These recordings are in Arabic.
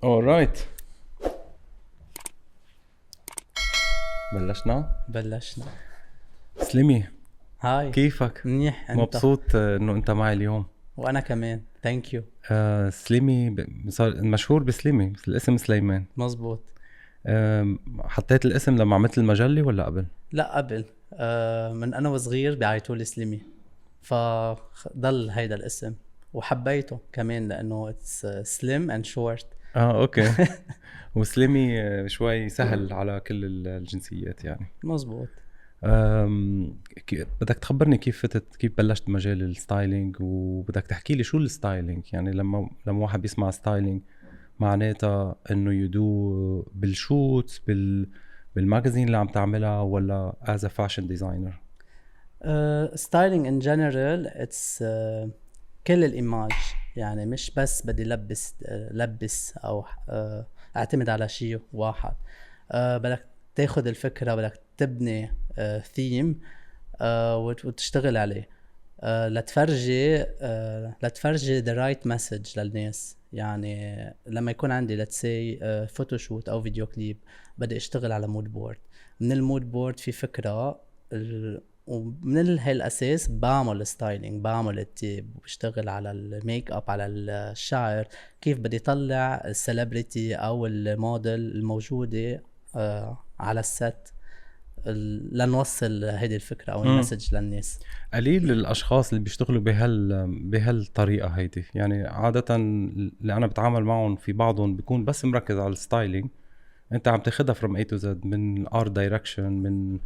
alright. بلشنا. سليمي، هاي. كيفك؟ منيح انت؟ مبسوط انه انت معي اليوم. وانا كمان ثانك يو. سليمي صار مشهور بسليمي، بس الاسم سليمان. مزبوط. حطيت الاسم لما عملت المجلة ولا قبل؟ لا قبل. من انا وصغير بيعيطولي سليمي، فضل هيدا الاسم وحبيته كمان لانه اتس سليم اند شورت. اوكي. وسليمي شوي سهل على كل الجنسيات يعني. مزبوط. بدك تخبرني كيف بلشت مجال الستايلينج، وبدك تحكي لي شو الستايلينج. يعني لما واحد بيسمع ستايلينج معناتها انه يدو بالشوت بالماجازين اللي عم تعملها، ولا as a fashion designer؟ ستايلينج ان جنرال اتس كل الايماج، يعني مش بس بدي لبس او اعتمد على شيء واحد. بدك تاخد الفكرة، بدك تبني ثيم وتشتغل عليه لتفرجي the right message للناس. يعني لما يكون عندي let's say فوتوشوت او فيديو كليب، بدي اشتغل على مود بورد. من المود بورد في فكرة ومن هالاساس بعمل ستايلينج، بعمل التيب وبشتغل على الميك اب، على الشعر، كيف بدي طلع السليبريتي او الموديل الموجودة على الست لنوصل هذه الفكرة او المسج للناس. قليل الاشخاص اللي بيشتغلوا بهالطريقه هيدي. يعني عاده اللي انا بتعامل معهم في بعضهم بيكون بس مركز على الستايلينج. انت عم تاخدها from A to Z، من art direction، من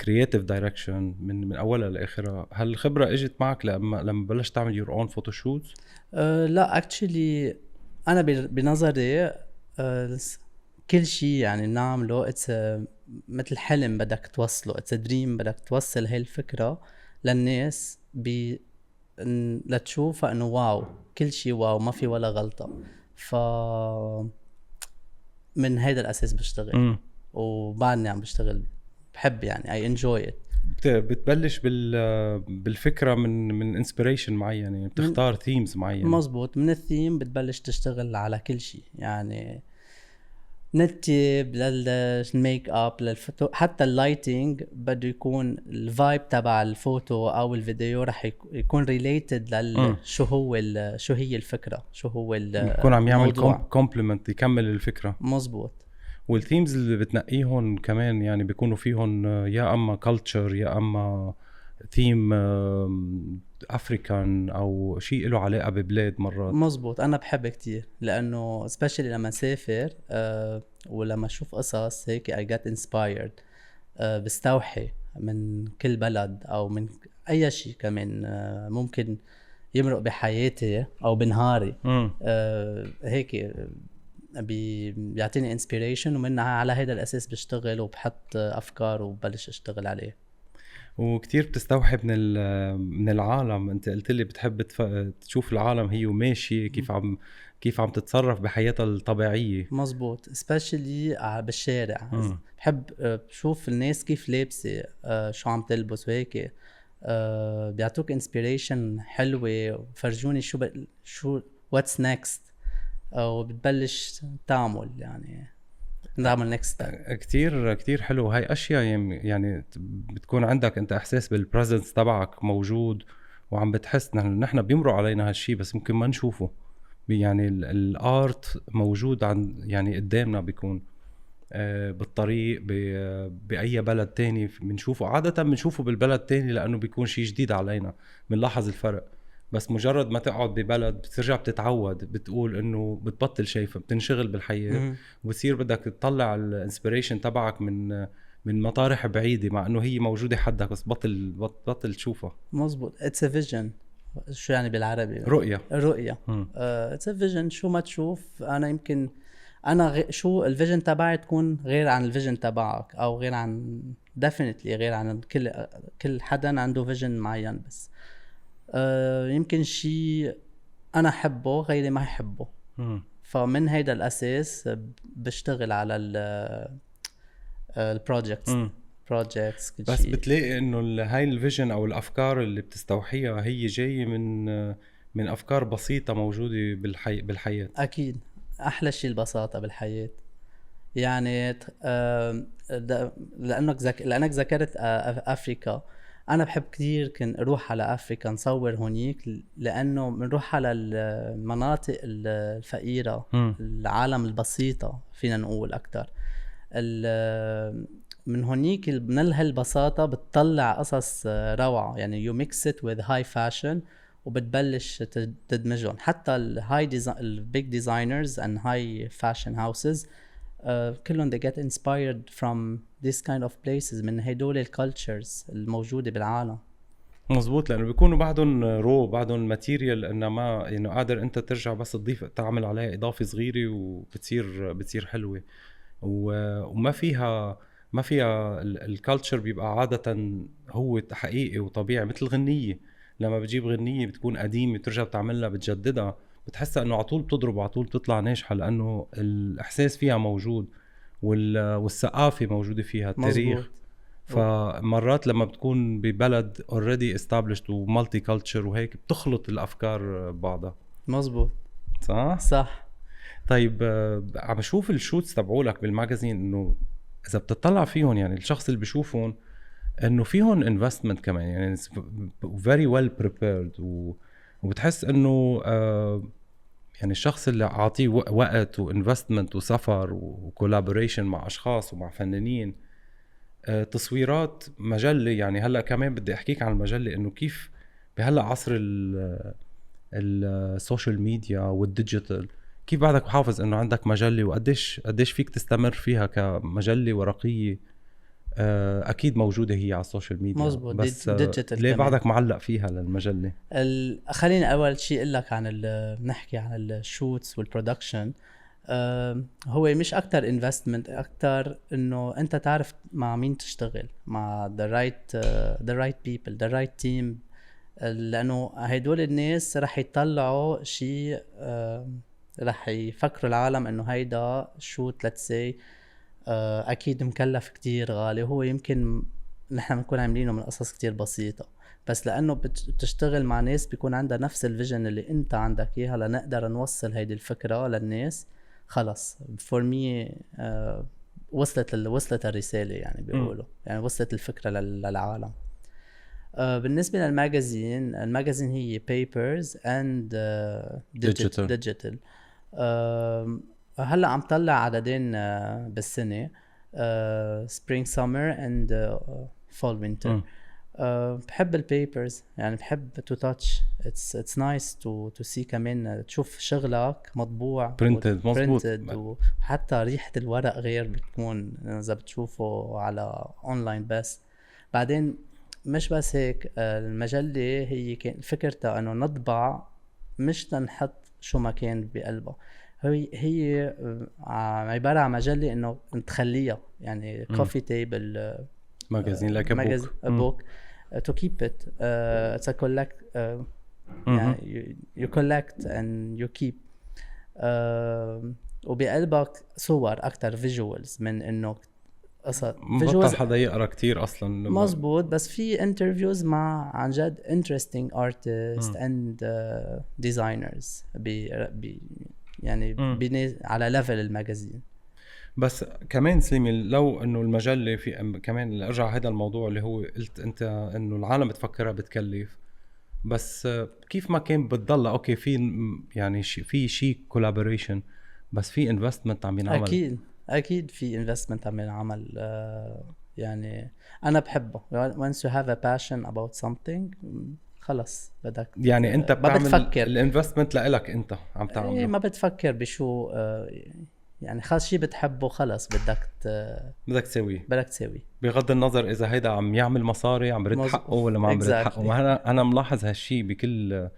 creative direction، من اولها لاخرها. هل الخبره اجت معك لما بلشت تعمل your own photoshoots؟ لا actually انا بنظري كل شيء يعني نعمله مثل حلم بدك توصله، اتس دريم بدك توصل هاي الفكرة للناس لتشوفها انه واو، كل شيء واو، ما في ولا غلطة. ف من هيدا الاساس بشتغل وبعدني عم بشتغل، بحب يعني I enjoy it. بتبلش بالفكره من انسبيريشن معين، يعني بتختار ثيمز معين. مزبوط، من الثيم بتبلش تشتغل على كل شيء، يعني نتيب للميك اب للفوتو، حتى اللايتنج بده يكون الفايب تبع الفوتو او الفيديو رح يكون ريليتد شو هو شو هي الفكره، شو هو يكون عم يعمل الموضوع. كومبلمنت يكمل الفكره. مزبوط. والثيمز اللي بتنقيهم كمان يعني بيكونوا فيهم يا اما كلتشر، يا اما ثيم افريكان، او شيء له علاقه ببلاد مرات. مزبوط، انا بحب كتير لانه especially لما سافر ولما اشوف قصص هيك I get inspired. بستوحي من كل بلد او من اي شيء كمان ممكن يمرق بحياتي او بنهاري. هيك بيعطيني inspiration، ومنها على هذا الاساس بشتغل وبحط افكار وبلش اشتغل عليه. وكتير بتستوحي من العالم. انت قلت لي بتحب تشوف العالم هي وماشيه كيف عم تتصرف بحياتها الطبيعيه. مزبوط، especially بالشارع. بحب بشوف الناس كيف لابسه، شو عم تلبس وهيك. بيعطوك inspiration حلوه وفرجوني شو what's next، وبتبلش تعمل يعني نعمل next step. كتير حلو. هاي اشياء يعني بتكون عندك انت احساس بالبريزنس تبعك موجود، وعم بتحس نحن بيمرق علينا هالشي بس ممكن ما نشوفه. يعني الارت موجود يعني قدامنا، بيكون بالطريق بأي بلد تاني بنشوفه. عادة بنشوفه بالبلد تاني لأنه بيكون شيء جديد علينا، بنلاحظ الفرق. بس مجرد ما تقعد ببلد بترجع بتتعود، بتقول انه بتبطل شايفه، بتنشغل بالحياة وبصير بدك تطلع الانسبيريشن تبعك من مطارح بعيدة، مع انه هي موجودة حدك بس بطل تشوفها. مزبوط، it's a vision. شو يعني بالعربي؟ رؤية. it's a vision. شو ما تشوف، انا يمكن انا شو الفيجن تبعي تكون غير عن الفيجن تبعك، او غير عن definitely غير عن كل حدا عنده فيجن معين. بس يمكن شيء انا حبه غيري ما يحبه، فمن هيدا الاساس بشتغل على البروجكتس كل بس شيء. بتلاقي انه هاي الفيجن او الافكار اللي بتستوحيها هي جاية من افكار بسيطة موجودة بالحياة. اكيد احلى شيء البساطه بالحياه. يعني لانك ذكرت افريكا. انا بحب كتير كن اروح على افريكا نصور هونيك، لانه بنروح على المناطق الفقيره، مم. العالم البسيطه فينا نقول اكتر. من هونيك من هالبساطه بتطلع قصص روعه. يعني you mix it with high fashion وبتبلش تدمجهم. حتى البيج ديزاينرز and high fashion houses كلهم they get inspired from this kind of places، من هدول الكالتشرز الموجودة بالعالم. مزبوط، لانه بيكونوا بعدهم رو، بعدهم ماتيريال، انما انه قادر انت ترجع بس تضيف تعمل عليها اضافه صغيره بتصير حلوه. وما فيها الكالتشر بيبقى عاده هو حقيقي وطبيعي، مثل الغنيه. لما بتجيب غنيه بتكون قديمه بترجع بتعملها بتجددها، بتحسها انه على طول بتضرب، على طول بتطلع ناجحه، لانه الاحساس فيها موجود والثقافه موجوده فيها، التاريخ. مزبوط. فمرات لما بتكون ببلد already established ومالتي كلتشر وهيك بتخلط الافكار ببعضها. مزبوط. صح. صح. طيب عم بشوف الشوتس تبعولك بالماجازين، انه اذا بتطلع فيهم يعني الشخص اللي بشوفهم انه فيهم انفستمنت كمان، يعني very well prepared وبتحس انه يعني الشخص اللي عاطيه وقت وانفستمنت وسفر وكولابوريشن مع اشخاص ومع فنانين. تصويرات مجلة، يعني هلأ كمان بدي أحكيك عن المجلة، إنه كيف بهلأ عصر السوشيال ميديا والديجيتال كيف بعدك محافظ إنه عندك مجلة، وقديش فيك تستمر فيها كمجلة ورقية. أكيد موجودة هي على السوشيال ميديا، مزبوط. بس ديجيتال ليه كمان. بعدك معلق فيها للمجلة؟ خليني اول شيء اقول لك عن نحكي عن الشوتس والبرودكشن. هو مش اكتر انفستمنت، اكتر انه انت تعرف مع مين تشتغل، مع the right people the right team. لانه هيدول الناس رح يطلعوا شيء، رح يفكروا العالم انه هيدا شوت let's say اكيد مكلف كتير غالي. هو يمكن نحن بنكون عاملينه من قصص كتير بسيطة، بس لانه بتشتغل مع ناس بيكون عندها نفس الفيجن اللي انت عندك اياها لنقدر نوصل هيدي الفكرة للناس. خلص for me وصلت الرسالة، يعني بيقولوا يعني وصلت الفكرة للعالم. بالنسبة للماجازين، الماجازين هي papers and digital. هلا عم طلع عددين بالسنة، spring summer and fall winter. بحب البيبرز، يعني بحب to touch. it's nice to see كمان تشوف شغلك مطبوع printed. مزبوط. وحتى ريحة الورق غير بتكون إذا بتشوفه على online. بس بعدين مش بس هيك، المجلة هي كان فكرتها انه نطبع مش تنحط شو ما كان بقلبها. هي عبارة عن مجلة انه تخليها يعني coffee table magazine like a book to keep it. It's a collect يعني you collect and you keep. وبقلبك صور اكتر visuals من انه قصة. بطل حدا يقرأ كتير أصلاً. مزبوط. بس في interviews مع عن جد interesting artists and designers يعني على level الماجازين. بس كمان سليمي، لو إنه المجلة في كمان أرجع هذا الموضوع اللي هو قلت أنت إنه العالم بتفكرها بتكلف، بس كيف ما كان بتضل أوكي في يعني في شيء collaboration، بس في investment عم ينعمل. أكيد في investment عم ينعمل. يعني أنا بحبه. once you have a passion about something خلص بدك يعني أنت بتعمل بتفكر الانفستمنت لإلك، أنت عم تعمله ما بتفكر بشو. يعني خلص شي بتحبه خلص بدك تسويه بغض النظر إذا هيدا عم يعمل مصاري عم برد حقه ولا ما عم برد حقه. أنا ملاحظ هالشي بكل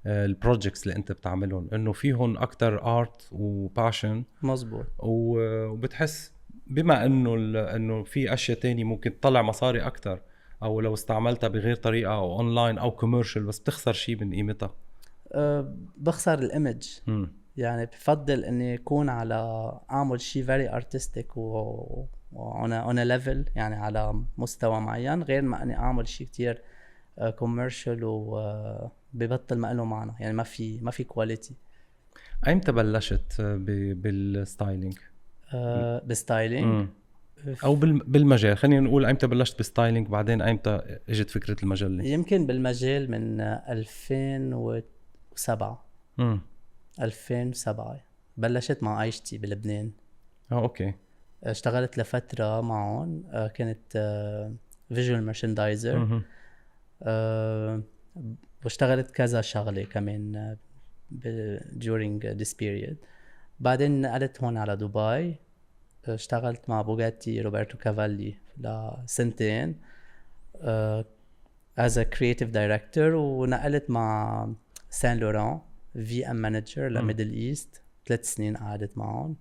البروجيكتس اللي انت بتعملهم، انه فيهم اكتر ارت وباشن. مزبوط. وبتحس بما انه في اشياء تانية ممكن تطلع مصاري اكتر، او لو استعملتها بغير طريقة او اونلاين او كوميرشال، بس بتخسر شيء من قيمتها. بخسر الايمج. يعني بفضل اني يكون اعمل شيء very artistic و on a level، يعني على مستوى معين، غير ما اني اعمل شيء كتير كوميرشال ببطل ما له معنى، يعني ما في كواليتي. ايمتى بلشت بالستايلينج؟ بستايلينج او بالمجال، خلينا نقول ايمتى بلشت بالستايلينج، بعدين ايمتى اجت فكره المجله؟ يمكن بالمجال من 2007. 2007 بلشت مع ايشتي بلبنان. اوكي. اشتغلت لفترة معهم، كانت فيجوال ميرشندايزر، واشتغلت كذا شغلة كمان during this period. بعدين نقلت هون على دبي، اشتغلت مع بوغاتي روبرتو كافالي لسنتين as a creative director، ونقلت مع سان لوران VM manager لميدل ايست 3 سنين قعدت معهم.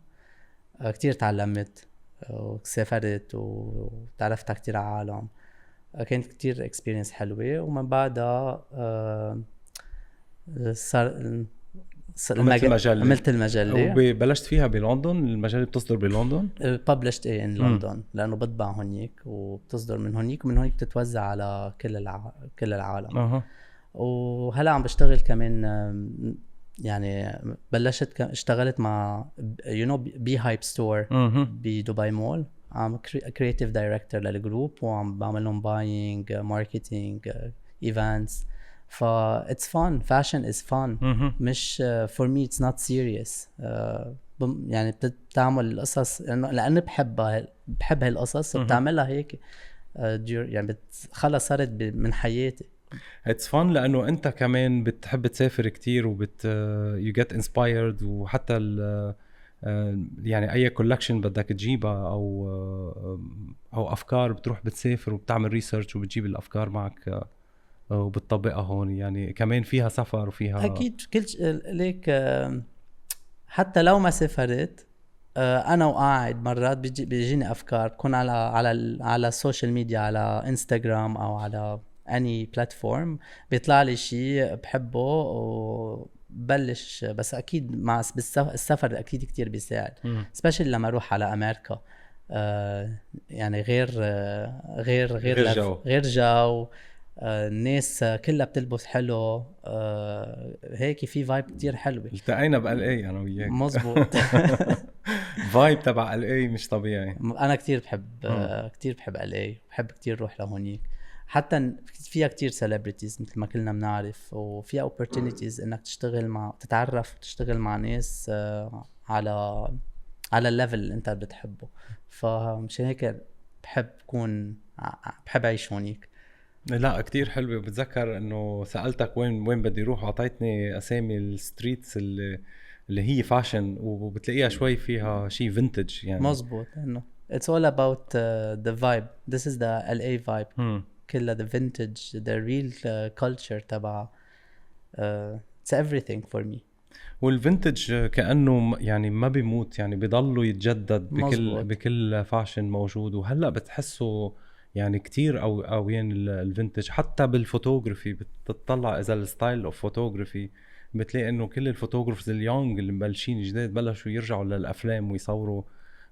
كتير تعلمت وسافرت وتعرفت كتير عالم، كانت كتير experience حلوة. ومن بعدها صار عملت المجلة وبلشت فيها بلندن. المجلة بتصدر بلندن، published in لندن لأنه بطبع هونيك وبتصدر من هونيك، ومن هونيك بتتوزع على كل العالم. وهلا عم بشتغل كمان، يعني بلشت اشتغلت مع بي هايب ستور بدبي مول. عم كرياتيف دايركتور للجروب، وعم بعمل لهم باينج، ماركتينج، ايفنتس. ف it's fun. Fashion is fun. مش for me it's not serious. يعني بتعمل القصص لأنه بحب هالقصص وبتعملها هيك يعني خلص صارت من حياتي. it's fun لأنه أنت كمان بتحب تسافر كتير you get inspired، وحتى يعني أي collection بدك تجيبها أو أفكار، بتروح بتسافر وبتعمل ريسيرش وبتجيب الأفكار معك وبتطبقها هون. يعني كمان فيها سفر وفيها أكيد ليك. حتى لو ما سافرت، أنا وقاعد مرات بيجيني أفكار، بكون على السوشيال ميديا، على إنستغرام أو على any platform، بيطلع لي شيء بحبه وبلش. بس أكيد مع السفر أكيد كتير بيساعد، especially لما أروح على أمريكا. يعني غير جو. الناس كلها بتلبس حلو، هيك في فايب كتير حلوة. التقينا بقلقاي أنا وياك. مزبوط. فايب تبع قلقاي مش طبيعي. أنا كتير بحب قلقاي، بحب كتير روح لهونيك. حتى فيها كتير celebrities مثل ما كلنا بنعرف، وفيها opportunities انك تتعرف وتشتغل مع ناس على الليفل اللي انت بتحبه. فمشان هيك بحب اعيش هونيك. لا كتير حلوة. بتذكر انه سألتك وين بدي اروح، عطيتني اسامي الستريتس اللي هي فاشن، وبتلاقيها شوي فيها شيء فينتج يعني. مزبوط، انه it's all about the vibe. This is the LA vibe. كلها the vintage, the real culture تبع it's everything for me. والفينتج كأنه يعني ما بيموت، يعني بيضلوا يتجدد بكل فاشن موجود. وهلأ بتحسه يعني كتير قويين الفينتج. حتى بالفوتوغرافي بتطلع إذا الستايل أوف فوتوغرافي، بتلاقي إنه كل الفوتوغرافرز اليونغ اللي مبلشين جديد بلشوا يرجعوا للأفلام ويصوروا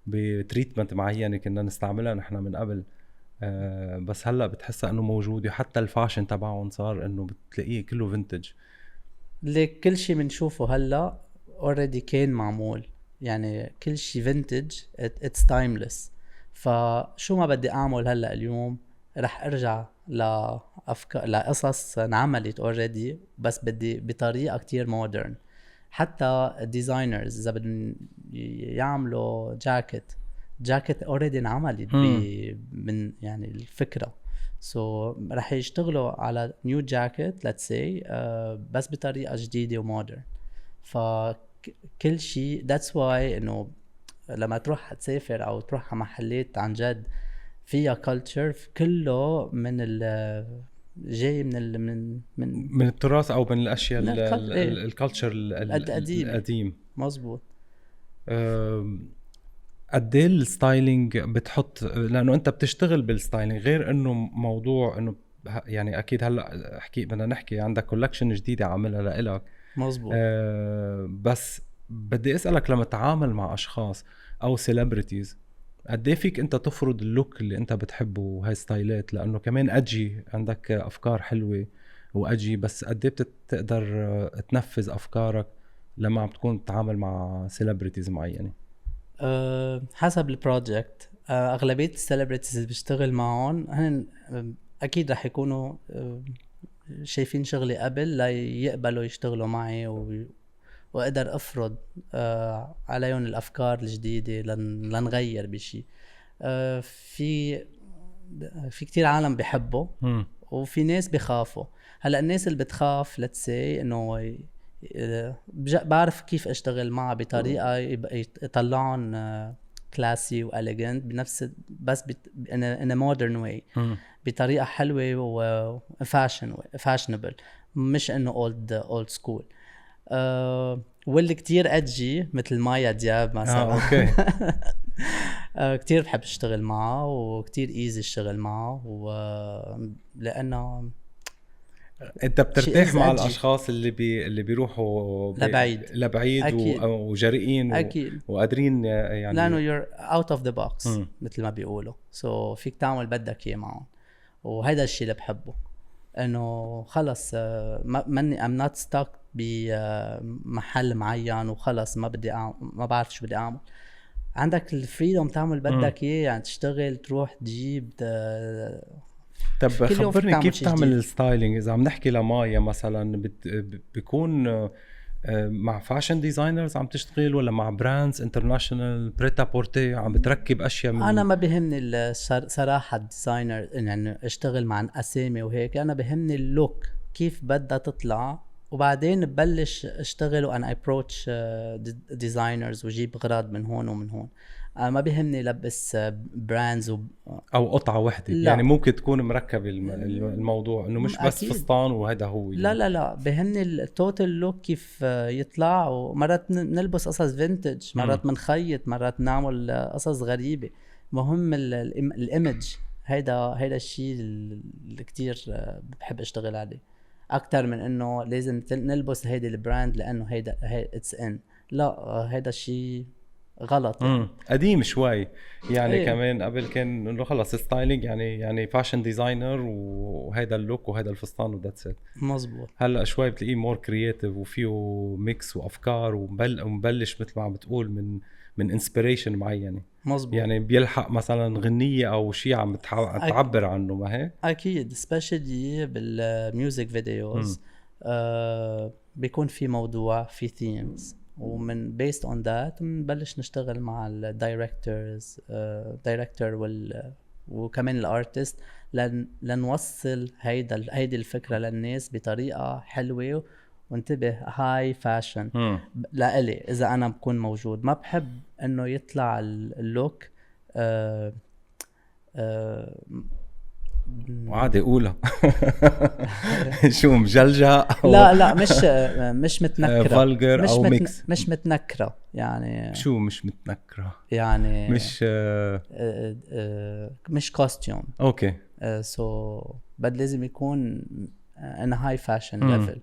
بتريتمنت معينة كنا نستعملها نحن من قبل. بس هلأ بتحسها إنه موجود. وحتى الفاشن تبعهم صار إنه بتلاقيه كله فينتج. ليك كل شيء بنشوفه هلا already كان معمول، يعني كل شيء فينتج it's timeless. فشو ما بدي اعمل هلا اليوم رح ارجع لقصص انعملت already، بس بدي بطريقه كتير مودرن. حتى الديزاينرز اذا بدهم يعملوا جاكيت already انعملت من يعني الفكره، رح يشتغلوا على نيو جاكيت let's say بس بطريقة جديدة ومودرن. فكل شيء that's why انه لما تروح تسافر او تروح على محلات عن جد فيها culture، كله من جاي من التراث او من الاشياء الكالتشر القديم. مزبوط. قد ايه الستايلينج بتحط، لانه انت بتشتغل بالستايلينج غير انه موضوع انه يعني اكيد هلا بدنا نحكي عندك كولكشن جديده عاملها لإلك. مزبوط. بس بدي اسالك، لما تتعامل مع اشخاص او سيلبرتيز، قد ايه فيك انت تفرض اللوك اللي انت بتحبه وهاي ستايلات؟ لانه كمان اجي عندك افكار حلوه واجي، بس قد ايه بتقدر تنفذ افكارك لما عم تكون تتعامل مع سيلبرتيز معينة؟ حسب البروجكت. اغلبيه السيلبرتيز اللي بشتغل معهم هن اكيد رح يكونوا شايفين شغلي قبل لا يقبلوا يشتغلوا معي، واقدر افرض عليهم الافكار الجديده لنغير بشيء. في كتير عالم بيحبوا وفي ناس بيخافوا. هلا الناس اللي بتخاف لتسي انه بعرف كيف اشتغل معها بطريقه يطلعون كلاسي واليجنت بنفس بس in a modern way، بطريقه حلوه وفاشنبل، مش انه old school. واللي كتير ادجي مثل مايا دياب مثلا. اوكي. كتير بحب اشتغل معه وكتير ايزي اشتغل معه، لانه انت بترتاح مع الاشخاص اللي بيروحوا لبعيد وجريئين أكيد. وقادرين يعني، لانه you're out of the box مثل ما بيقولوا. فيك تعمل بدك اياه معهم، وهذا الشيء اللي بحبه، انه خلص ماني I'm not stuck بمحل معين وخلص ما بعرف شو بدي اعمل. عندك الفريدوم تعمل بدك اياه، يعني تشتغل تروح تجيب طب خبرني كيف تعمل الستايلينج. اذا عم نحكي لمايا مثلا بيكون مع فاشن ديزاينرز عم تشتغل، ولا مع براندز انترناشونال بريتا بورتي عم بتركب اشياء انا ما بيهمني صراحه الديزاينر يعني اشتغل مع اسامي وهيك. انا بيهمني اللوك كيف بدها تطلع، وبعدين ببلش اشتغل وانا ابروتش ديزاينرز وجيب اغراض من هون ومن هون. ما بيهمني لبس براندز او قطعه وحده. يعني ممكن تكون مركب الموضوع انه مش بس فستان وهذا هو يعني. لا بيهمني التوتال لوك كيف يطلع. ومرات نلبس قصص فينتج، مرات منخيط، مرات نعمل قصص غريبه. مهم الايمج. هيدا الشيء اللي كتير بحب اشتغل عليه، اكتر من انه لازم نلبس هيدي البراند لانه هيدا اتس ان. لا، هيدا الشيء غلط يعني. قديم شوي يعني. إيه. كمان قبل كان انه خلص ستايلينج يعني فاشن ديزاينر وهيدا اللوك وهيدا الفستان وذاتس ات. مزبوط. هلا شوي بتلاقيه مور كرييتيف وفيه ميكس وافكار ومبلش مثل ما عم بتقول من انسبيريشن معينه. مزبوط. يعني بيلحق مثلا غنيه او شيء عم تعبر عنه، ما هيك؟ اكيد سبيشالي بالميوزك فيديوز. بيكون في موضوع، في ثيمز، ومن based on that بنبلش نشتغل مع الدايركتورز وكمان الارتست لنوصل هيدي الفكرة للناس بطريقة حلوة. وانتبه، هاي فاشن لإلي إذا أنا بكون موجود. ما بحب إنه يطلع اللوك وعادي أقولها شو مجلجة لا مش متنكرة، فالجر أو ميكس. مش متنكرة يعني. شو مش متنكرة يعني؟ مش كوستيوم. أوكي. بد لازم يكون in a high fashion level.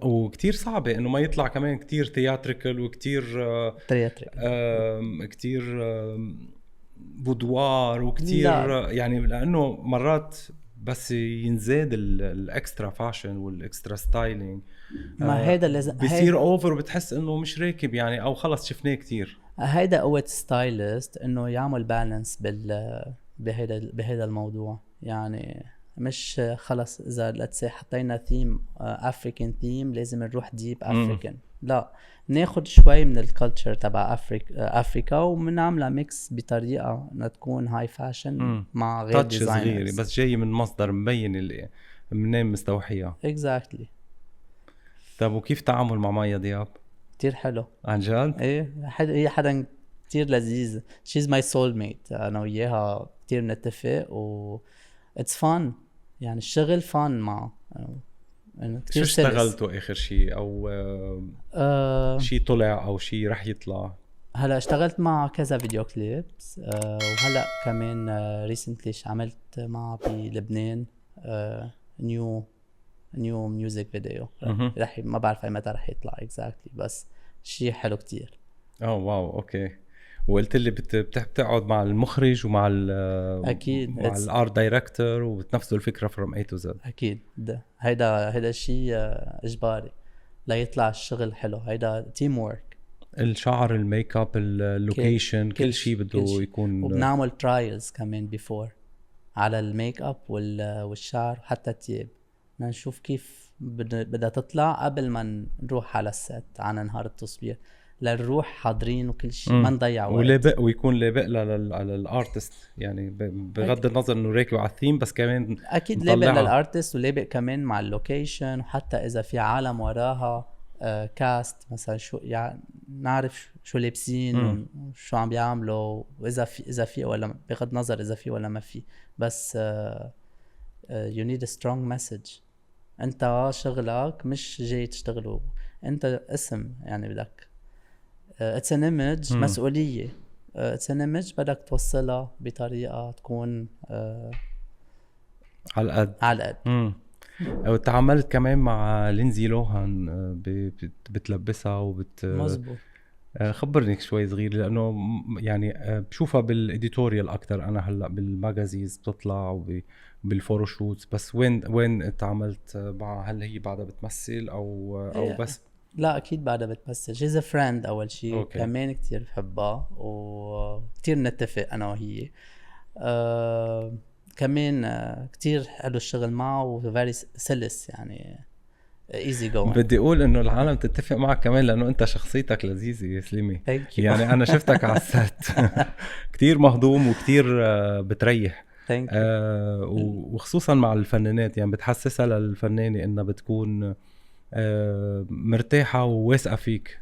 وكتير صعبة إنه ما يطلع كمان كتير تياتريكال وكتير كتير بودوار وكتير يعني، لأنه مرات بس ينزاد الإكسترا فاشن والإكسترا ستايلينج. ما هيدا لازم بيصير أوفر وبتحس إنه مش راكب يعني، أو خلص شفناه كتير. هيدا قوة ستايلست إنه يعمل بالانس بهيدا الموضوع. يعني مش خلص إذا let's say حطينا ثيم أفريكان ثيم لازم نروح ديب أفريكان. لا، ناخد شوي من الكالتشر تبع أفريكا ومنعملها ميكس بطريقة تكون هاي فاشن مع غير ديزاينرز بس جاي من مصدر مبين اللي منين مستوحيها. exactly. طب وكيف تعامل مع مايا دياب؟ كتير حلو عن جد؟ ايه، هي حدا كتير لذيذ. she's my soulmate. أنا وياها كتير نتفق it's fun. يعني الشغل fun معه. شو اشتغلتوا آخر شيء أو شيء طلع أو شيء رح يطلع؟ هلا اشتغلت مع كذا فيديو كليبس. وهلا كمان ريسنتلي عملت معه بلبنان نيو ميوزك فيديو. رح ما بعرف متى رح يطلع exactly، بس شيء حلو كتير. واو اوكي. وقلت لي بتقعد مع المخرج ومع اكيد مع الارت دايركتور وبتنفذوا الفكره from A to Z. اكيد. هيدا شيء اجباري. ليطلع الشغل حلو. هيدا تيم وورك. الشعر، الميك اب، اللوكيشن، كل شيء بده كل شي. يكون. وبنعمل ترايلز كمان بيفور على الميك اب والشعر وحتى التياب، بدنا نشوف كيف بدها تطلع قبل ما نروح على الست على نهار التصوير، لنروح حاضرين وكل شيء، ما نضيع وقت. ولابق، ويكون لابق للارتست يعني، بغض النظر انه راكب على الثيم، بس كمان اكيد لابق للارتست، ولابق كمان مع اللوكيشن، وحتى اذا في عالم وراها كاست مثلا، شو يعني نعرف شو لابسين وشو عم بيعملوا، واذا في ولا بغض النظر اذا في ولا ما في، بس you need a strong message. انت شغلك مش جاي تشتغله، انت اسم يعني بدك it's an image، مسؤولية. it's an image بدك توصلها بطريقة تكون على القد. على القد. وتعاملت كمان مع لينزي لوهان، بتلبسها مزبوط. خبرني شوي صغير، لانه يعني بشوفها بالاديتوريال اكتر انا هلا، بالماجازينز بتطلع وبالفوتوشوتس، بس وين تعاملت معها؟ هل هي بعدها بتمثل او بس؟ لا اكيد بعدها بتمثل. شيز فريند اول شيء، كمان كتير بحبها وكتير نتفق انا وهي. كمان كتير حلو الشغل معه وفيري سلس يعني، ايزي جو. بدي اقول انه العالم تتفق معك كمان، لانه انت شخصيتك لذيذه يا سليمي. يعني انا شفتك على السات كتير مهضوم وكتير بتريح. وخصوصا مع الفنانات، يعني بتحسسها للفنانه انها بتكون مرتاحه وواثقه فيك،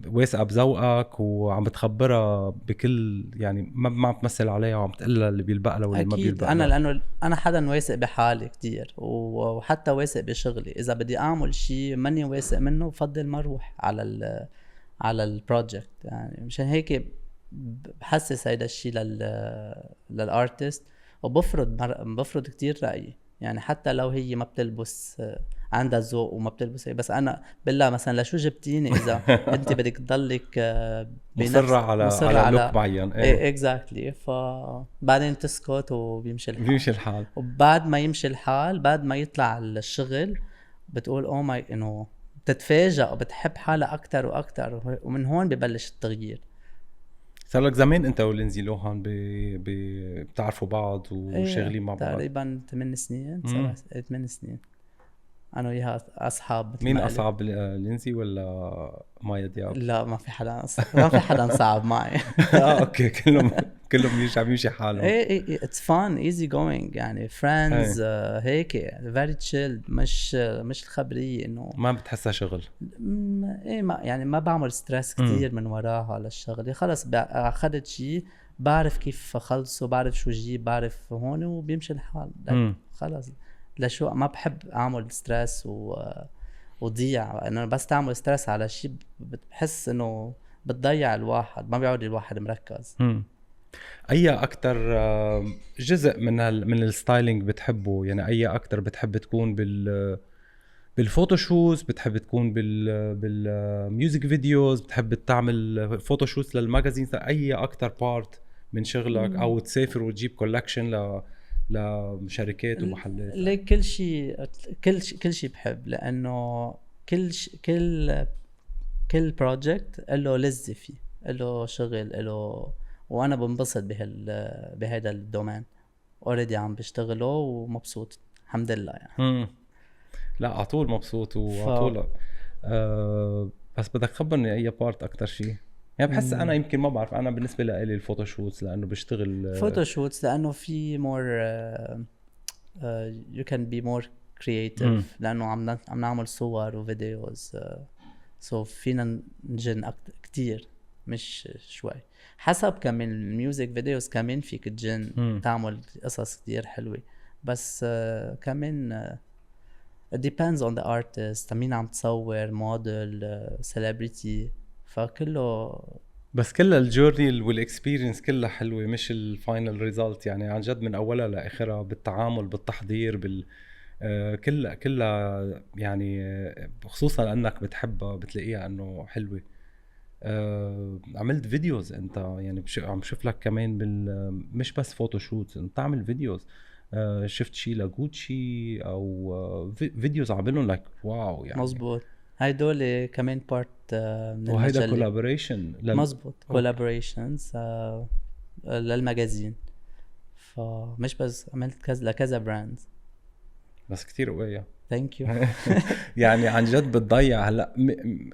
واثقه بذوقك، وعم بتخبرها بكل يعني، ما عم تمثل عليها وعم تقلها اللي بيلبق لها واللي ما بيلبق لها. انا لانه انا حدا واثق بحالي كتير، وحتى واثق بشغلي. اذا بدي اعمل شيء ماني واثق منه بفضل ما اروح على البروجكت. يعني مشان هيك بحسس هيدا الشيء للارتست، وبفرض كتير رايي. يعني حتى لو هي ما بتلبس، عندها ذوق وما بتلبس، بس انا بالله مثلا لشو جبتيني اذا انت بدك تضلك مصرة على لوك معين. ايه اكزاكتلي. فبعدين تسكت وبيمشي الحال. وبعد ما يمشي الحال، بعد ما يطلع الشغل، بتقول او ماي، انه بتتفاجئ وبتحب حالها اكتر واكتر، ومن هون ببلش التغيير. صار لك زمان انت ولينزي لوهان بتعرفوا بعض وشغالين مع بعض؟ تقريبا 8 سنين 8 سنين انا وياها اصحاب. مين اصعب، لينزي ولا مايا دياب؟ لا ما في حدا صعب معي. اوكي، كلهم يمشي حالهم. ايه اتس فان ايزي جوينج يعني، فريندز هيك فيري تشيلد، مش الخبريه انه ما بتحسها شغل. ايه ما يعني ما بعمل ستريس كتير من وراها للشغله. خلص اخذت شيء بعرف كيف اخلصه، بعرف شو جيب، بعرف هون وبيمشي الحال. خلص لشو ما بحب اعمل ستريس وضيع. انا بس تعمل ستريس على شيء بحس انه بتضيع الواحد، ما بيعود الواحد مركز. اي اكتر جزء من الستايلينج بتحبه؟ يعني اي اكتر بتحب تكون بالفوتوشوز، بتحب تكون بالميوزك فيديوز، بتحب تعمل فوتوشوز للماجازين؟ اي اكتر بارت من شغلك؟ او تسافر وتجيب كولكشن لشركات ومحلات؟ ليه كل شيء بحب، لانه كل بروجكت له لذة فيه، له شغل، له، وانا بنبسط بهذا الدومين اوريدي عم بشتغله ومبسوط الحمد لله يعني. لا عطول مبسوط وعطول. بس بدك خبرني اي بارت اكتر شيء. يعني بحس انا يمكن ما بعرف، انا بالنسبه لي الفوتوشوتس، لانه بشتغل فوتوشوتس لانه في more you can be more creative، لانه عم نعمل صور وفيديوز، سو فينا نجن كتير مش شوي. حسب كمان الميوزك فيديوز كمان فيك تجن تعمل قصص كتير حلوة، بس كمان it depends on the artist، مين عم تصور، موديل، celebrity، فكله. بس كلها الجورني والاكسبيرينس كلها حلوة، مش الفاينل ريزالت يعني، عن جد من اولها لاخرها، بالتعامل، بالتحضير، كلها يعني، خصوصا لانك بتحبها بتلاقيها انه حلوة. عملت فيديوز انت يعني، عم شوف لك كمان مش بس فوتوشوت، انت تعمل فيديوز. شفت شي لغوتشي او فيديوز عاملهم لك واو يعني. مزبوط. هيدول كمان بارت من وهيدا المجلة. كولابوريشن مزبوط collaborations للمجازين. فمش بس عملت كذا لكذا براند. بس كتير قوية. ثانك يو. يعني عن جد بتضيع هلا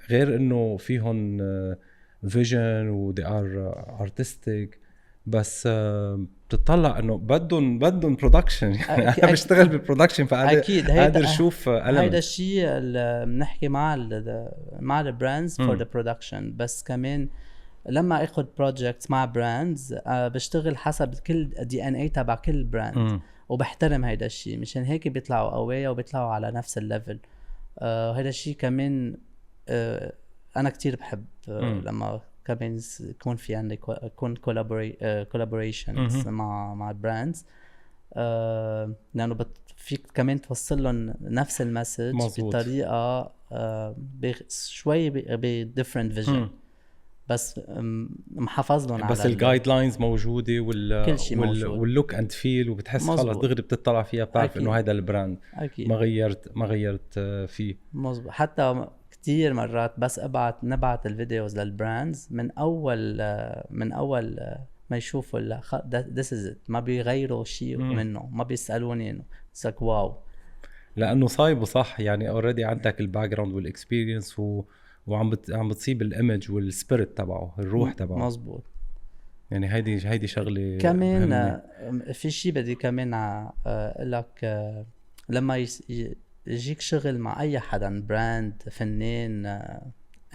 غير انه فيهم فيجن ودي ار ارتستيك، بس بتطلع انه بدهم برودكشن. يعني انا بشتغل بالبرودكشن اكيد فقادر اشوف هيدا الشيء اللي بنحكي مع البراندز فور ذا برودكشن. بس كمان لما اخذ بروجكتس مع براندز بشتغل حسب كل دي ان اي تبع كل براند وبحترم هيدا الشيء. مشان هيك بيطلعوا قوية وبيطلعوا على نفس الليفل. هيدا الشيء كمان انا كتير بحب لما كمان يكون في عندي يكون collaborations مع براندز. لانه فيك كمان توصل لهم نفس المسج بطريقه شوي بديفرنت فيجن، بس محافظ لهم بس الجايد لاينز موجوده كل شيء موجود واللوك اند فيل، وبتحس خلص دغري بتطلع فيها بتعرف انه هذا البراند. أكيد. ما غيرت فيه. مزبوط. حتى كتير مرات بس نبعت الفيديوز للبراندز من اول ما يشوفوا this is it، ما بيغيروا شيء منه، ما بيسألوني انه سك واو، لانه صايبه صح. يعني اوريدي عندك الباك جراوند والاكسبيرينس وعم بتصيب الايمج والسبيريت تبعه، الروح تبعه. مزبوط. يعني هيدي شغله كمان في شيء بدي كمان اقول لك. لما يجيك شغل مع اي حدا براند فنان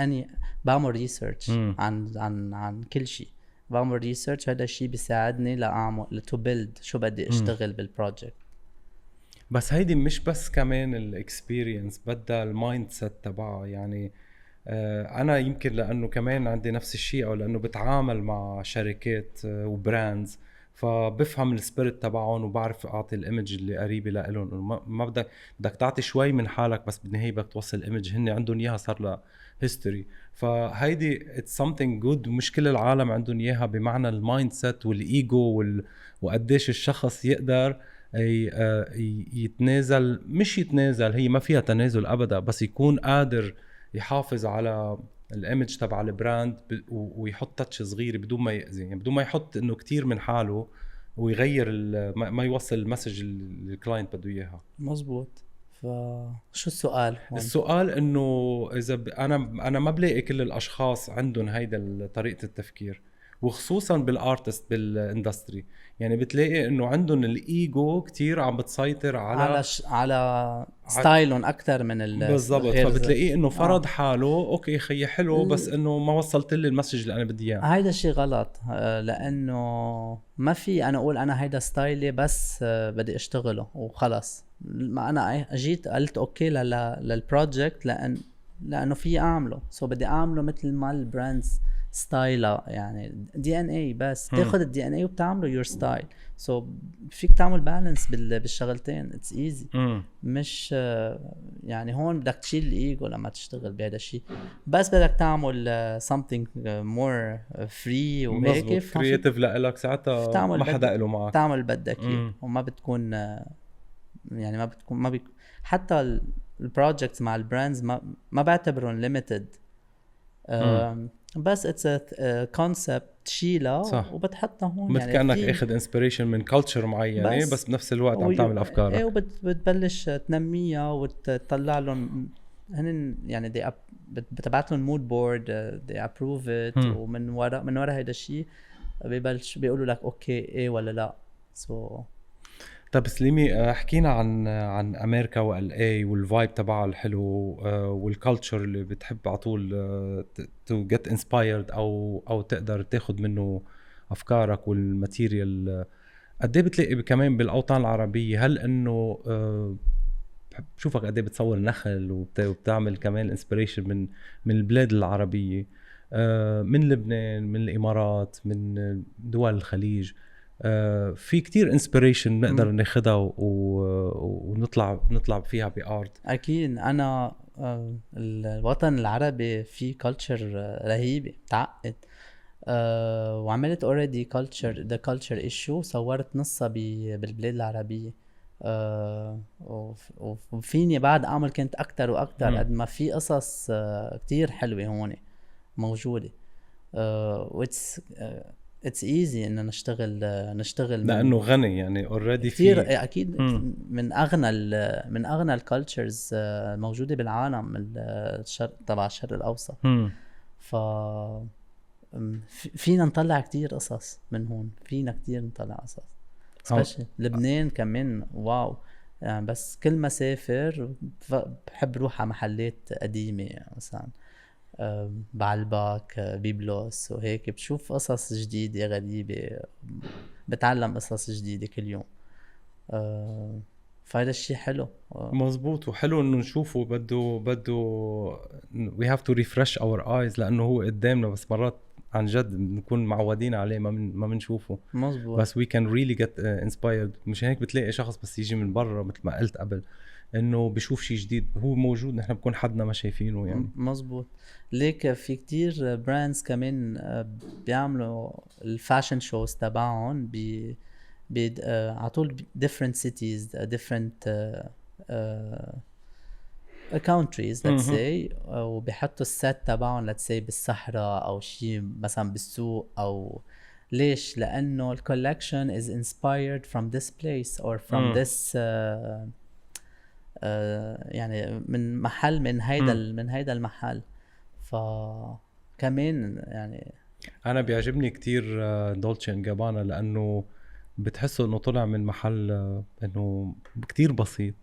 اني بعمل ريسيرش عن كل شيء. بعمل ريسيرش، هذا الشيء بيساعدني لاعمل تو بيلد شو بدي اشتغل بالبروجكت. بس هيدي مش بس كمان الاكسبيرينس، بدها المايند سيت تبعها. يعني انا يمكن لانه كمان عندي نفس الشيء، او لانه بتعامل مع شركات وبراندز، فبفهم السبيريت تبعهم وبعرف اعطي الايمج اللي قريبه لهم. ما بدك تعطي شوي من حالك، بس بالنهايه بدك توصل الايمج هن عندهم اياها صار لها هيستوري. فهيدي اتس سمثينج جود، ومش كل العالم عندهم اياها، بمعنى المايند سيت والايجو وقديش الشخص يقدر يتنازل. مش يتنازل، هي ما فيها تنازل ابدا، بس يكون قادر يحافظ على الايمج تبع البراند ويحط تاتش صغير بدون ما يأذي، يعني بدون ما يحط انه كتير من حاله ويغير ما يوصل المسج اللي الكلاينت بده اياها. مزبوط. فشو السؤال هون؟ السؤال انه اذا انا ما بلاقي كل الاشخاص عندهم هيدا طريقة التفكير، وخصوصا بالارتست بالاندستري. يعني بتلاقي انه عندهم الايجو كتير عم بتسيطر على ستايلهم اكثر من بالضبط. فبتلاقيه انه فرض حاله، اوكي خيي حلو، بس انه ما وصلت لي المسج اللي انا بدي اياه. هيدا الشيء غلط. لانه ما في انا اقول انا هيدا ستايلي بس بدي اشتغله وخلص. ما انا جيت قلت اوكي للبروجكت لانه في اعمله، بدي اعمله مثل ما البراندز ستايلها. يعني دي ان اي، بس تاخذ الدي ان اي وبتعمله يور ستايل. فيك تعمل بالانس بالشغلتين. اتس ايزي. مش يعني هون بدك تشيل الايجو لما تشتغل بهذا الشيء، بس بدك تعمل something more free وهيك كرييتيف لك ساعتها ما حدا له معك، تعمل بدك اياه. وما بتكون يعني ما بيكون حتى البروجكتس مع البراندز ما بعتبرهم ليميتد. بس اتس كونسبت تشيلها وبتحطها هون. مثل يعني كأنك اخذ انسبيريشن من كلتشر معينه، بس بنفس الوقت عم تعمل افكارك. ايه، وبتبلش تنميها وتطلع لهم هن. يعني بتبعت لهم مود بورد، they approve it. ومن ورا هيدا الشيء ببلش بيقولوا لك اوكي ايه ولا لا. طب سليمي، حكينا عن امريكا وال اي والفايب تبعها الحلو، والكالتشر اللي بتحب على طول تو جيت انسبايرد او تقدر تاخد منه افكارك والماتيريال. قد ايه بتلاقي كمان بالاوطان العربيه؟ هل انه بشوفك قد ايه بتصور نخل وبتعمل كمان انسبيريشن من البلاد العربيه، من لبنان، من الامارات، من دول الخليج. في كتير انسبيريشن نقدر ناخدها ونطلع فيها بارت. اكيد. انا الوطن العربي فيه كلتشر رهيبه تعقد. وعملت اوريدي كلتشر ذا كلتشر ايشو، صورت نصها بالبلاد العربيه. وفيني بعد اعمل كنت اكتر واكتر قد ما في قصص كتير حلوة هون موجودة. واتس اتس ايزي ان نشتغل لانه غني يعني اوريدي كتير في اكيد من اغنى الكالتشرز الموجودة بالعالم تبع الشرق الاوسط. ف فينا نطلع كتير قصص من هون، فينا كتير نطلع قصص سبيشلي لبنان كمان. واو يعني بس كل ما سافر بحب روح على محلات قديمة مثلا بعلبك بيبلوس وهيك، بشوف قصص جديدة غريبة، بتعلم قصص جديدة كل يوم. فهذا الشيء حلو. مزبوط وحلو انه نشوفه. بده we have to refresh our eyes لانه هو قدامنا بس مرات عن جد بنكون معودين عليه ما بنشوفه. مزبوط. بس we can really get inspired. مش هيك بتلاقي شخص بس يجي من برا مثل ما قلت قبل انه بيشوف شيء جديد هو موجود، نحن بكون حدنا ما شايفينه يعني. مزبوط. ليك في كتير براندز كمان بيعملوا الفاشن شوز تبعهم عطول different cities different countries let's say، وبيحطوا السات تبعهم let's say بالصحراء او شيء مثلا بالسوق. او ليش؟ لانه الكولكشن is inspired from this place or from this يعني من محل من هيدا المحل. فكمان يعني انا بيعجبني كتير دولتشي اند جابانا لانه بتحسه انه طلع من محل انه كتير بسيط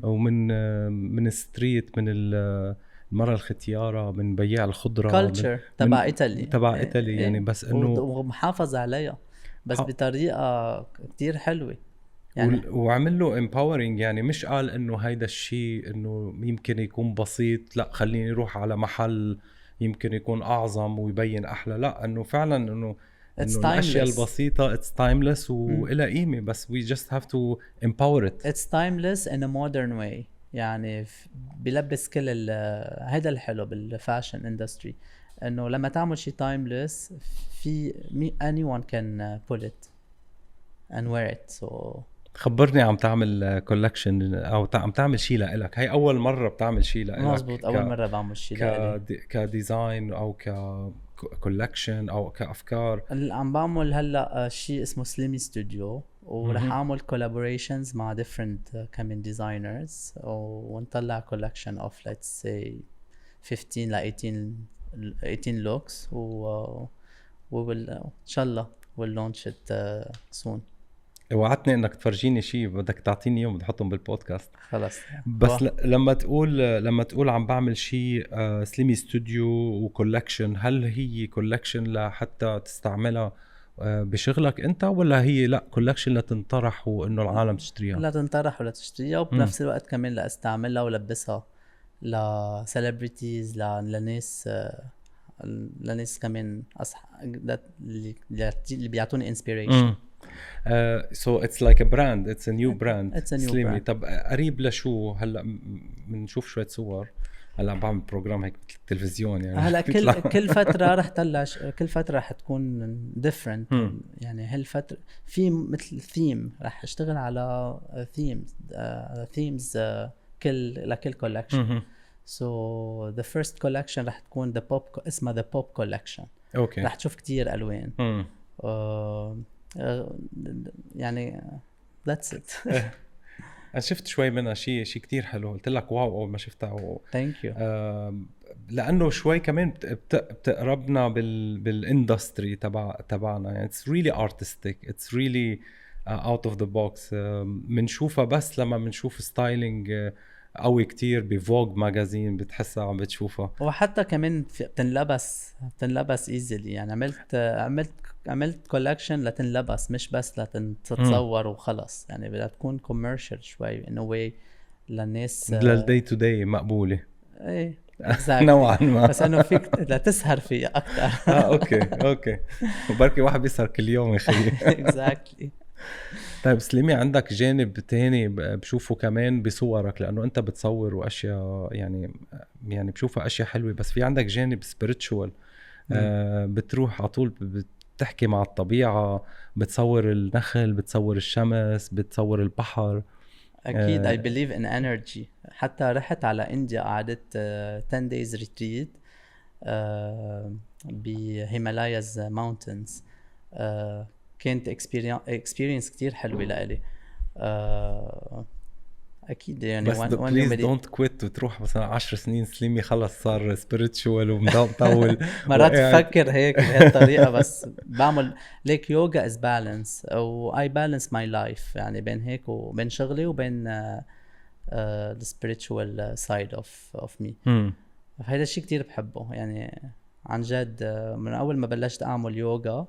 ومن الستريت، من المرة الختيارة، من بياع الخضرة، كالتشر تبع ايطالي يعني بس انه ومحافظ عليها بس بطريقة كتير حلوة يعني. وعمل له empowering يعني مش قال انه هيدا الشيء انه يمكن يكون بسيط، لا خليني اروح على محل يمكن يكون اعظم ويبين احلى. لا انه فعلا انه الاشياء البسيطة it's timeless وإلها قيمة، بس we just have to empower it. It's timeless in a modern way. يعني بيلبس كل هيدا الحلو بالفاشن اندستري، انه لما تعمل شيء timeless في anyone can pull it and wear it. So خبرني، عم تعمل كولكشن او عم تعمل شيء لإلك؟ هاي اول مرة بتعمل شيء لإلك؟ مزبوط، اول مرة بعمل شيء لإلي كديزاين او كولكشن او كافكار. عم بعمل هلا شيء اسمه سليمي ستوديو، ورح اعمل collaborations مع different كمان designers ونطلع collection of let's say 15 ل 18 looks we will ان شاء الله we'll launch it soon. وعدتني انك تفرجيني شيء، بدك تعطيني اياه بدي احطهم بالبودكاست. خلص بس لما تقول عم بعمل شيء سليمي ستوديو وكولكشن، هل هي كولكشن لحتى تستعملها بشغلك انت، ولا هي لا كولكشن لتنطرح وانه العالم تشتريها؟ لا تنطرح ولا تشتريها، وبنفس الوقت كمان لاستعملها ولبسها لسيلبريتيز، لناس كمان اللي بيعطوني inspiration. So it's like a brand, it's a new brand. It's a new سليمي. brand. طب قريب لشو هلا بنشوف شوية صور؟ هلا بعمل بروجرام هيك بالتلفزيون يعني. هلا كل فترة رح طلع كل فترة رح تكون different. يعني هالفترة في مثل ثيم، رح اشتغل على themes لكل collection. So the first collection رح تكون اسمها the pop collection. اوكي. رح تشوف كتير الوان. يعني that's it. أنا شفت شوي منها شيء كتير حلو، قلت لك واو أول ما شفتها thank you. لأنه شوي كمان بتقربنا بالاندستري تبعنا يعني. it's really artistic, it's really out of the box. منشوفها بس لما منشوف ستايلينج قوي كتير بفوغ ماجازين بتحسها عم بتشوفها. وحتى كمان بتنلبس ايزيلي يعني. عملت كولكشن لتنلبس مش بس لتتصور وخلص يعني. بدها تكون كوميرشال شوي in a way للناس للدي تو داي مقبولة. ايه exactly. نوعا ما. بس انه فيك لتسهر فيها اكثر. اوكي وبركي واحد بيسهر كل يوم يا خيي. exactly. طيب سليمي، عندك جانب تاني بشوفه كمان بصورك، لأنه أنت بتصور وأشياء يعني بشوفها أشياء حلوة، بس في عندك جانب spiritual. بتروح على طول بتحكي مع الطبيعة، بتصور النخل، بتصور الشمس، بتصور البحر. اكيد I believe in energy. حتى رحت على انديا، قعدت 10 days retreat بهيمالاياز ماونتنز. كانت experience كتير حلوة لإلي. اكيد يعني بس when you بليز دونت كويت وتروح مثلا 10 سنين سليمي خلص صار سبيريتشوال ومطول مرات بفكر هيك بهالطريقة، بس بعمل ليك يوغا is balance، او I balance my life يعني بين هيك وبين شغلي وبين the spiritual side of me. فهذا الشيء كتير بحبه يعني عن جد. من اول ما بلشت اعمل يوغا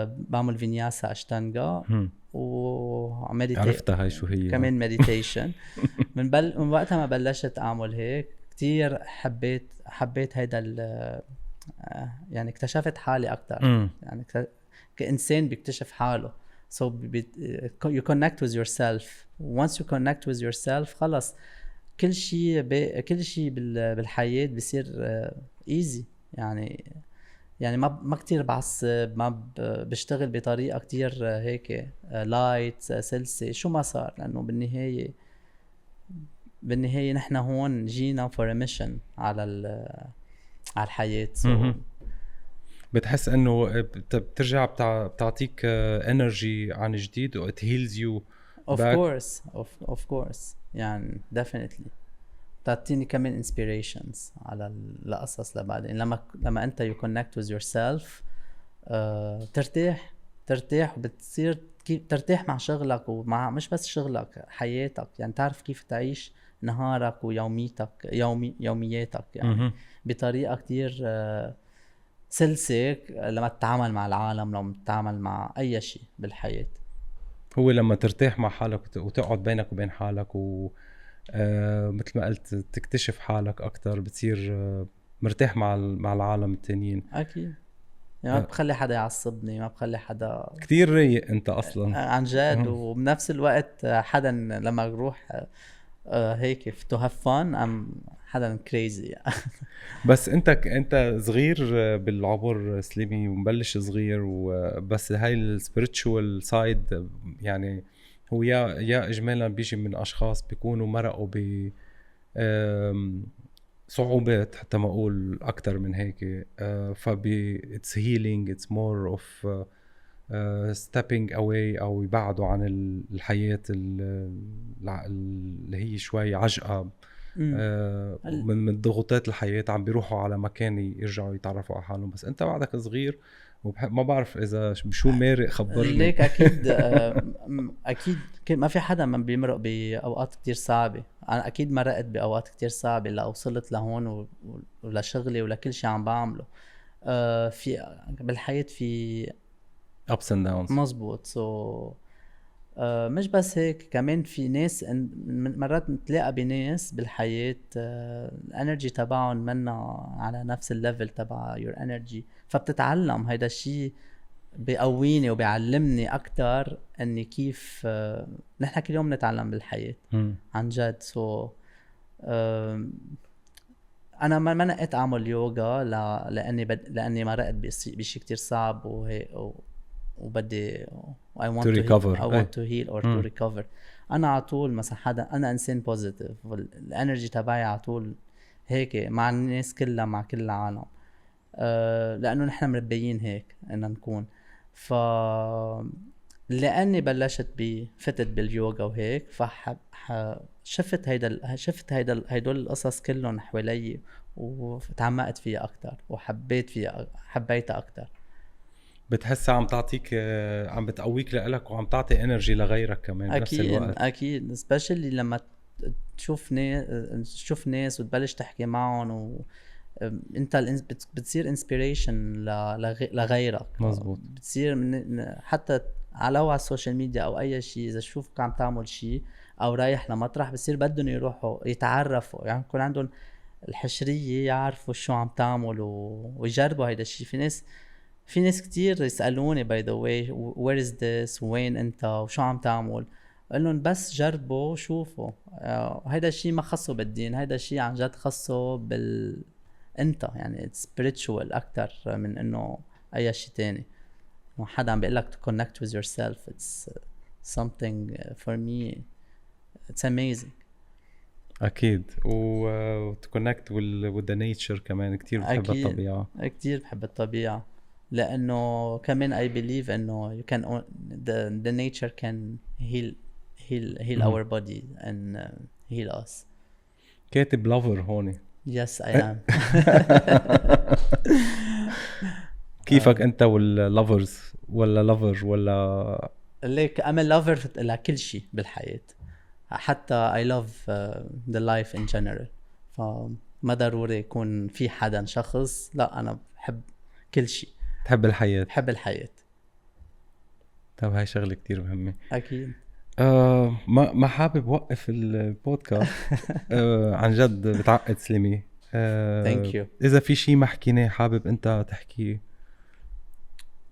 بعمل فينياسا اشتانجا عرفتها هاي شو هي كمان مديتيشن. من وقتها ما بلشت اعمل هيك كتير حبيت هيدا يعني اكتشفت حالي اكتر. يعني كإنسان بيكتشف حاله. So you connect with yourself. Once you connect with yourself خلص كل شيء بالحياة بيصير easy. يعني ما كتير بعصب، ما بشتغل بطريقة كتير هيك لايت سلسة شو ما صار، لأنه بالنهاية نحن هون جينا for a mission على الحياة. بتحس انه بترجع بتعطيك انرجي عن جديد و it heals you of back. course of course يعني definitely تعطيني كمان inspirations على القصص لبعدين. لما انت you connect with yourself ترتاح وبتصير ترتاح مع شغلك، ومع مش بس شغلك، حياتك. يعني تعرف كيف تعيش نهارك ويوميتك يومياتك يعني بطريقة كتير سلسة لما تتعامل مع العالم، لما تتعامل مع أي شيء بالحياة. هو لما ترتاح مع حالك وتقعد بينك وبين حالك مثل ما قلت تكتشف حالك أكتر، بتصير مرتاح مع العالم التانيين. أكيد يعني ما بخلي حدا يعصبني، ما بخلي حدا. كتير رايق انت اصلا عن جد. وبنفس الوقت حدا لما اروح هيك to have fun I'm حدا crazy. بس انت صغير بالعمر سليمي ومبلش صغير، وبس هاي السبيريتشوال سايد يعني هو يا اجمالا بيجي من اشخاص بيكونوا مرقوا ب صعوبات حتى ما اقول اكتر من هيك. it's healing, it's more of stepping away او يبعدوا عن الحياة اللي هي شوي عجقة من ضغوطات الحياة، عم بيروحوا على مكان يرجعوا يتعرفوا على حالهم. بس انت بعدك صغير ما بعرف اذا شو مارق خبرني. ليك اكيد اكيد ما في حدا ما بيمرق باوقات كتير صعبة. انا اكيد مرقت باوقات كتير صعبة لوصلت لهون ولشغلي ولكل شيء عم بعمله. في بالحياة في ups and downs. مزبوط. مش بس هيك، كمان في ناس مرات نتلاقى بناس بالحياة الانرجي تبعهم منا على نفس الليفل تبع your energy، فبتتعلم. هيدا الشيء بيقويني وبيعلمني اكتر اني كيف نحن كل يوم نتعلم بالحياة عن جد. انا ما نقيت اعمل يوغا لاني مرقت بشيء كتير صعب وبدي I want to heal or to recover. انا على طول مثلا انا انسان بوزيتيف، الانرجي تبعي على طول هيك مع الناس كلها، مع كل العالم. لانه نحن مربيين هيك ان نكون. لاني فتت باليوغا وهيك، شفت هيدول القصص كلهم حوالي وتعمقت فيها اكتر حبيتها اكتر. بتحسها عم تعطيك عم بتقويك لإلك وعم تعطي انرجي لغيرك كمان بنفس الوقت. اكيد especially لما تشوف ناس وتبلش تحكي معهم انت بتصير inspiration لغيرك. مزبوط. بتصير حتى على السوشيال ميديا او اي شيء، اذا شوفك عم تعمل شيء او رايح لمطرح بصير بدهم يروحوا يتعرفوا، يعني يكون عندهم الحشرية يعرفوا شو عم تعمل ويجربوا هيدا الشيء. في ناس كتير يسألوني by the way where is this، وين انت وشو عم تعمل؟ قال لهم بس جربوا وشوفوا. هيدا الشيء ما خصه بالدين، هيدا الشيء عن جد خصه انت يعني spiritual اكتر من انه اي شيء تاني. حدا عم بيقلك to connect with yourself. It's something for me it's amazing. اكيد وتكونكت with the nature كمان كتير بتحب أكيد. الطبيعة. كتير بحب الطبيعة لأنه كمان I believe إنه you can the nature can heal our body and heal us. كاتب لافر هون. Yes I am. كيفك انت واللافرز ولا لافر ولا؟ ليك I'm a lover لكل شيء بالحياة، حتى I love the life in general. فما ضروري يكون في حدا شخص، لا أنا بحب كل شيء. تحب الحياة؟ بحب الحياة. طب هاي شغلة كتير مهمة. أكيد. ما حابب وقف البودكاست. عن جد بتعقد سليمي. Thank you. إذا في شيء ما حكيناه حابب أنت تحكيه.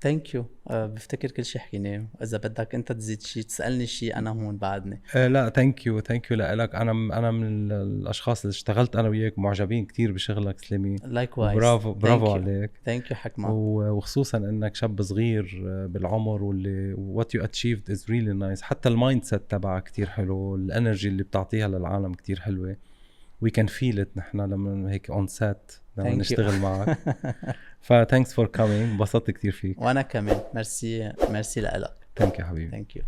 Thank you. بفتكر كل شيء حكيناه، إذا بدك أنت تزيد شيء تسألني شيء أنا هون بعدني. لا thank you لك. أنا من الأشخاص اللي اشتغلت أنا وياك معجبين كتير بشغلك سليمي. Likewise. برافو عليك. Thank you حكمة. وخصوصا انك شاب صغير بالعمر واللي what you achieved is really nice. حتى المايند سيت تبعك كتير حلو، الانرجي اللي بتعطيها للعالم كتير حلوة. we can feel it نحنا لما هيك on set لما نشتغل معك. thanks for coming. انبسطت كتير فيك. وانا كمان ميرسي لك. thank you حبيبي. thank you.